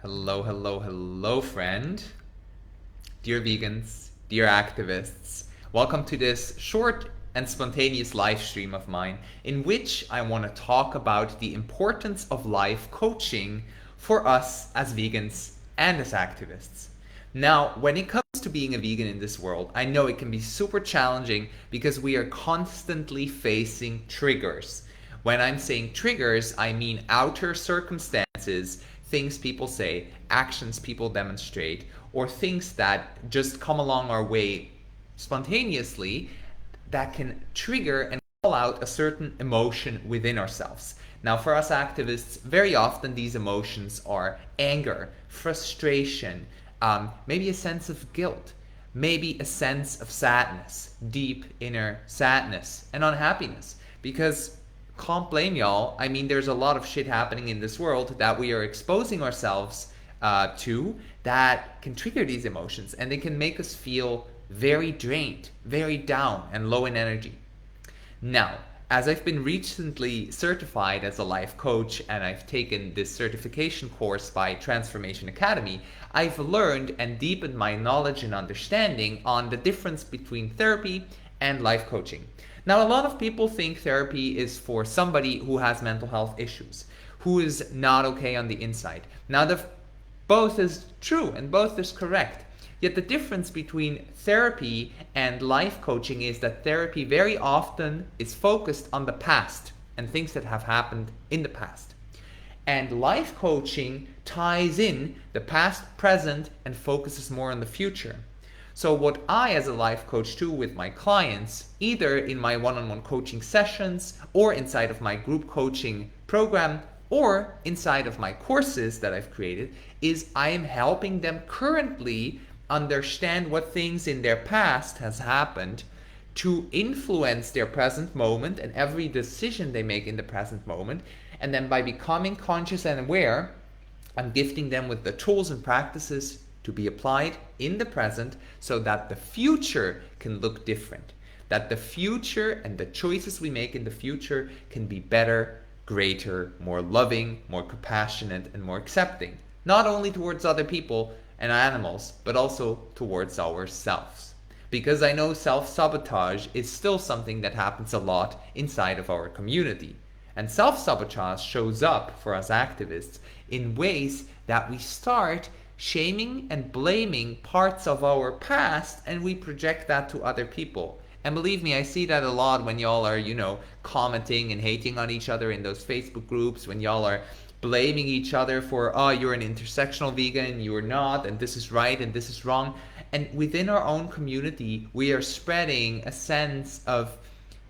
Hello, hello, hello, friend. Dear vegans, dear activists, welcome to this short and spontaneous live stream of mine in which I want to talk about the importance of life coaching for us as vegans and as activists. Now, when it comes to being a vegan in this world, I know it can be super challenging because we are constantly facing triggers. When I'm saying triggers, I mean outer circumstances, things people say, actions people demonstrate, or things that just come along our way spontaneously that can trigger and call out a certain emotion within ourselves. Now, for us activists, very often these emotions are anger, frustration, maybe a sense of guilt, maybe a sense of sadness, deep inner sadness and unhappiness. Because can't blame y'all. I mean, there's a lot of shit happening in this world that we are exposing ourselves to that can trigger these emotions, and they can make us feel very drained, very down, and low in energy. Now, as I've been recently certified as a life coach and I've taken this certification course by Transformation Academy, I've learned and deepened my knowledge and understanding on the difference between therapy and life coaching. Now, a lot of people think therapy is for somebody who has mental health issues, who is not okay on the inside. Now, both is true and both is correct. Yet the difference between therapy and life coaching is that therapy very often is focused on the past and things that have happened in the past. And life coaching ties in the past, present, and focuses more on the future. So what I as a life coach do with my clients, either in my one-on-one coaching sessions or inside of my group coaching program or inside of my courses that I've created, is I am helping them currently understand what things in their past has happened to influence their present moment and every decision they make in the present moment. And then by becoming conscious and aware, I'm gifting them with the tools and practices to be applied in the present so that the future can look different. That the future and the choices we make in the future can be better, greater, more loving, more compassionate, and more accepting. Not only towards other people and animals, but also towards ourselves. Because I know self-sabotage is still something that happens a lot inside of our community. And self-sabotage shows up for us activists in ways that we start shaming and blaming parts of our past, and we project that to other people. And believe me, I see that a lot when y'all are, commenting and hating on each other in those Facebook groups, when y'all are blaming each other for, oh, you're an intersectional vegan, you're not, and this is right and this is wrong. And within our own community, we are spreading a sense of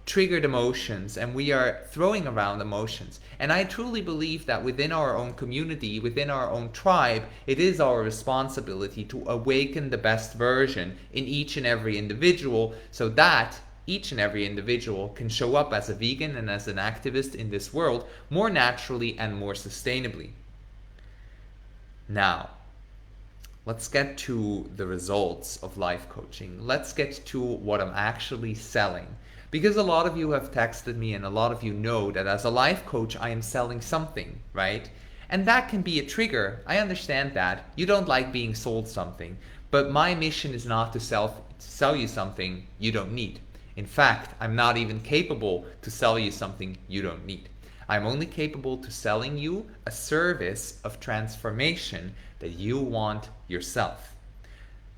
triggered emotions, and we are throwing around emotions. And I truly believe that within our own community, within our own tribe, it is our responsibility to awaken the best version in each and every individual so that each and every individual can show up as a vegan and as an activist in this world more naturally and more sustainably. Now, let's get to the results of life coaching. Let's get to what I'm actually selling. Because a lot of you have texted me and a lot of you know that as a life coach, I am selling something, right? And that can be a trigger. I understand that. You don't like being sold something. But my mission is not to sell you something you don't need. In fact, I'm not even capable to sell you something you don't need. I'm only capable to selling you a service of transformation that you want yourself.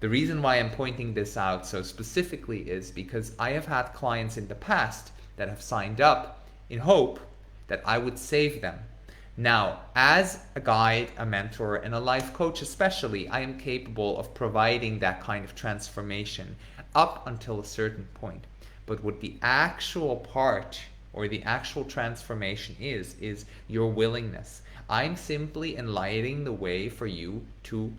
The reason why I'm pointing this out so specifically is because I have had clients in the past that have signed up in hope that I would save them. Now, as a guide, a mentor, and a life coach especially, I am capable of providing that kind of transformation up until a certain point. But what the actual part or the actual transformation is your willingness. I'm simply enlightening the way for you to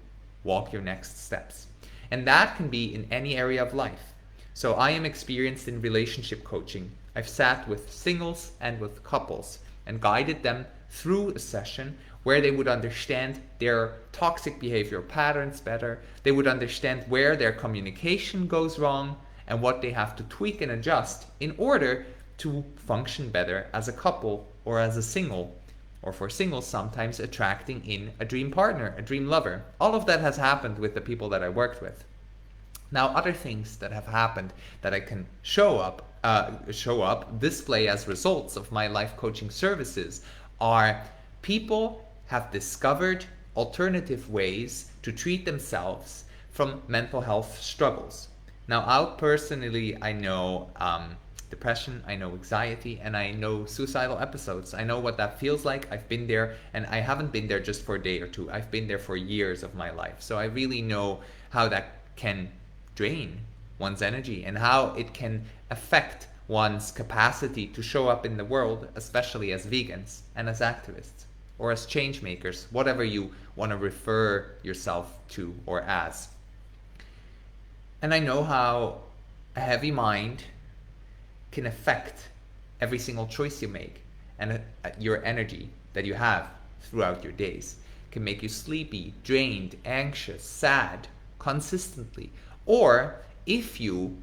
walk your next steps. And that can be in any area of life. So I am experienced in relationship coaching. I've sat with singles and with couples and guided them through a session where they would understand their toxic behavior patterns better. They would understand where their communication goes wrong and what they have to tweak and adjust in order to function better as a couple or as a single or for singles, sometimes attracting in a dream partner, a dream lover. All of that has happened with the people that I worked with. Now, other things that have happened that I can show up, display as results of my life coaching services are people have discovered alternative ways to treat themselves from mental health struggles. Now, I know depression, I know anxiety, and I know suicidal episodes. I know what that feels like. I've been there, and I haven't been there just for a day or two. I've been there for years of my life. So I really know how that can drain one's energy and how it can affect one's capacity to show up in the world, especially as vegans and as activists or as change makers, whatever you want to refer yourself to or as. And I know how a heavy mind can affect every single choice you make, and your energy that you have throughout your days can make you sleepy, drained, anxious, sad consistently. Or if you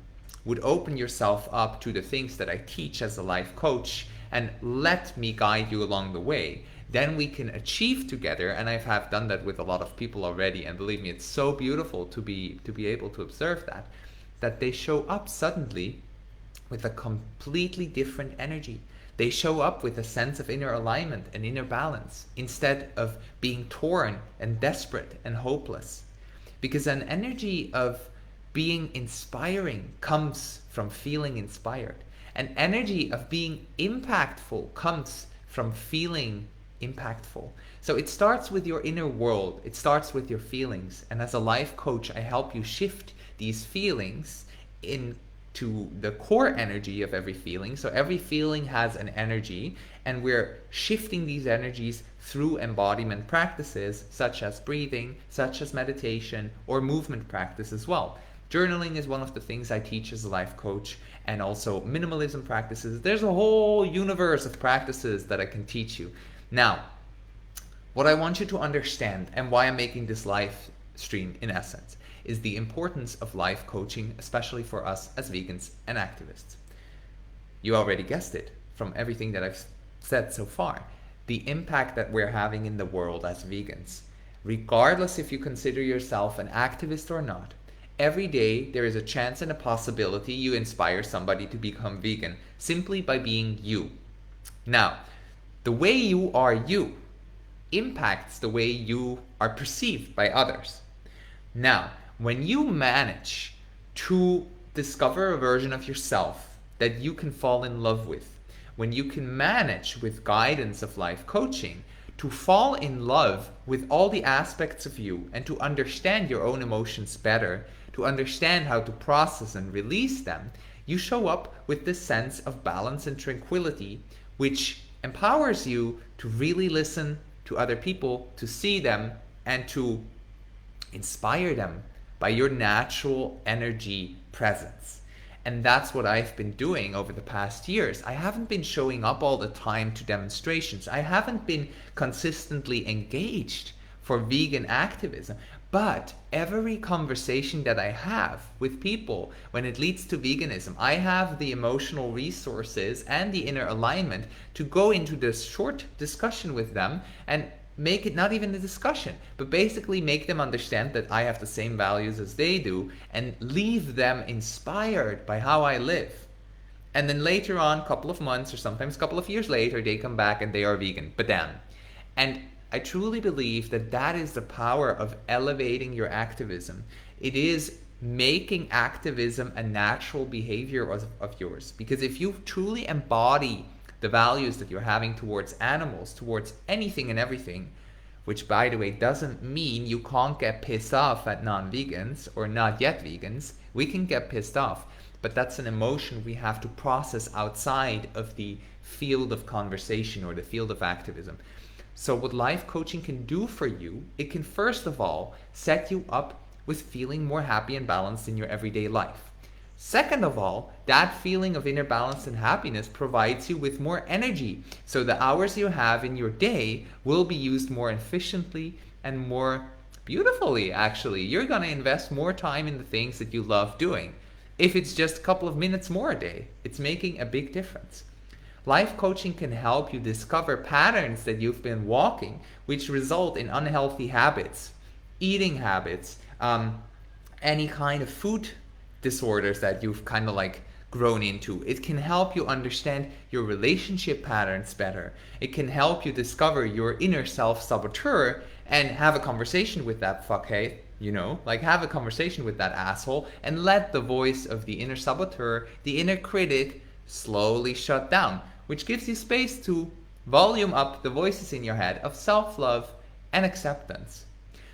would open yourself up to the things that I teach as a life coach and let me guide you along the way, then we can achieve together. And I have done that with a lot of people already, and believe me, it's so beautiful to be able to observe that they show up suddenly with a completely different energy. They show up with a sense of inner alignment and inner balance instead of being torn and desperate and hopeless. Because an energy of being inspiring comes from feeling inspired. An energy of being impactful comes from feeling impactful. So it starts with your inner world. It starts with your feelings. And as a life coach, I help you shift these feelings into the core energy of every feeling. So every feeling has an energy, and we're shifting these energies through embodiment practices such as breathing, such as meditation, or movement practice as well. Journaling is one of the things I teach as a life coach, and also minimalism practices. There's a whole universe of practices that I can teach you. Now, what I want you to understand, and why I'm making this live stream in essence, is the importance of life coaching, especially for us as vegans and activists. You already guessed it from everything that I've said so far. The impact that we're having in the world as vegans, regardless if you consider yourself an activist or not, every day there is a chance and a possibility you inspire somebody to become vegan simply by being you. Now, the way you are you impacts the way you are perceived by others. Now, when you manage to discover a version of yourself that you can fall in love with, when you can manage with guidance of life coaching to fall in love with all the aspects of you and to understand your own emotions better, to understand how to process and release them, you show up with this sense of balance and tranquility, which empowers you to really listen to other people, to see them, and to inspire them by your natural energy presence. And that's what I've been doing over the past years. I haven't been showing up all the time to demonstrations. I haven't been consistently engaged for vegan activism. But every conversation that I have with people when it leads to veganism, I have the emotional resources and the inner alignment to go into this short discussion with them and make it not even a discussion, but basically make them understand that I have the same values as they do and leave them inspired by how I live. And then later on, a couple of months or sometimes a couple of years later, they come back and they are vegan. Badam. And I truly believe that that is the power of elevating your activism. It is making activism a natural behavior of yours. Because if you truly embody the values that you're having towards animals, towards anything and everything, which by the way doesn't mean you can't get pissed off at non-vegans or not yet vegans. We can get pissed off, but that's an emotion we have to process outside of the field of conversation or the field of activism. So what life coaching can do for you, it can first of all set you up with feeling more happy and balanced in your everyday life. Second of all, that feeling of inner balance and happiness provides you with more energy. So the hours you have in your day will be used more efficiently and more beautifully, actually. You're going to invest more time in the things that you love doing. If it's just a couple of minutes more a day, it's making a big difference. Life coaching can help you discover patterns that you've been walking, which result in unhealthy habits, eating habits, any kind of food disorders that you've kind of like grown into. It can help you understand your relationship patterns better. It can help you discover your inner self-saboteur and have a conversation with that fuckhead, like have a conversation with that asshole and let the voice of the inner saboteur, the inner critic, slowly shut down, which gives you space to volume up the voices in your head of self-love and acceptance.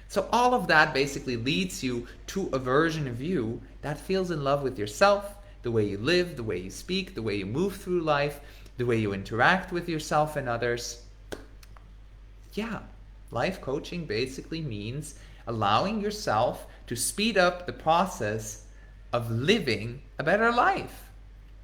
So all of that basically leads you to a version of you that feels in love with yourself, the way you live, the way you speak, the way you move through life, the way you interact with yourself and others. Yeah, life coaching basically means allowing yourself to speed up the process of living a better life.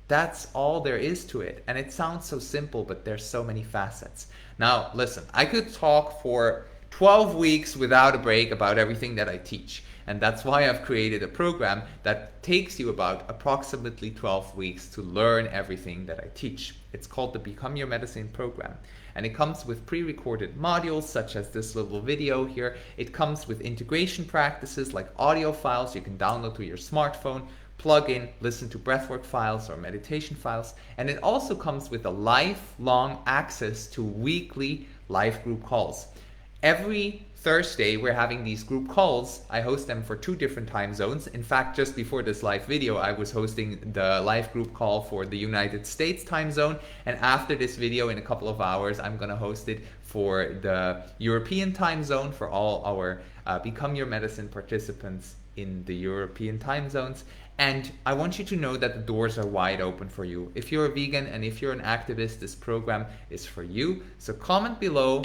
That's all there is to it. And it sounds so simple, but there's so many facets. Now, listen, I could talk for 12 weeks without a break about everything that I teach. And that's why I've created a program that takes you about approximately 12 weeks to learn everything that I teach. It's called the Become Your Medicine program. And it comes with pre-recorded modules such as this little video here. It comes with integration practices like audio files you can download to your smartphone, plug in, listen to breathwork files or meditation files. And it also comes with a lifelong access to weekly live group calls. Every Thursday, we're having these group calls. I host them for 2 different time zones. In fact, just before this live video, I was hosting the live group call for the United States time zone. And after this video, in a couple of hours, I'm going to host it for the European time zone for all our Become Your Medicine participants in the European time zones. And I want you to know that the doors are wide open for you. If you're a vegan and if you're an activist, this program is for you. So comment below.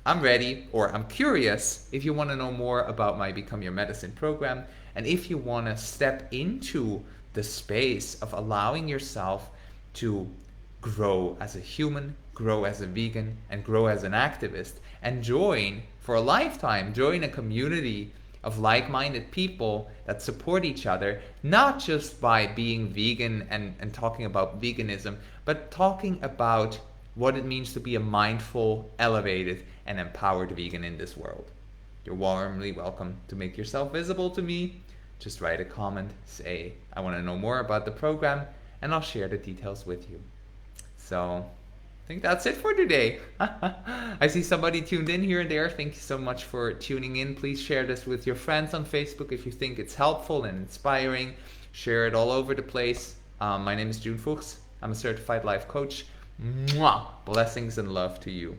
I'm ready, or I'm curious if you want to know more about my Become Your Medicine program, and if you want to step into the space of allowing yourself to grow as a human, grow as a vegan, and grow as an activist, and join for a lifetime, join a community of like-minded people that support each other, not just by being vegan and talking about veganism, but talking about what it means to be a mindful, elevated, and empowered vegan in this world. You're warmly welcome to make yourself visible to me. Just write a comment, say, I want to know more about the program, and I'll share the details with you. So, I think that's it for today. I see somebody tuned in here and there. Thank you so much for tuning in. Please share this with your friends on Facebook if you think it's helpful and inspiring. Share it all over the place. My name is June Fuchs. I'm a certified life coach. Mwah! Blessings and love to you.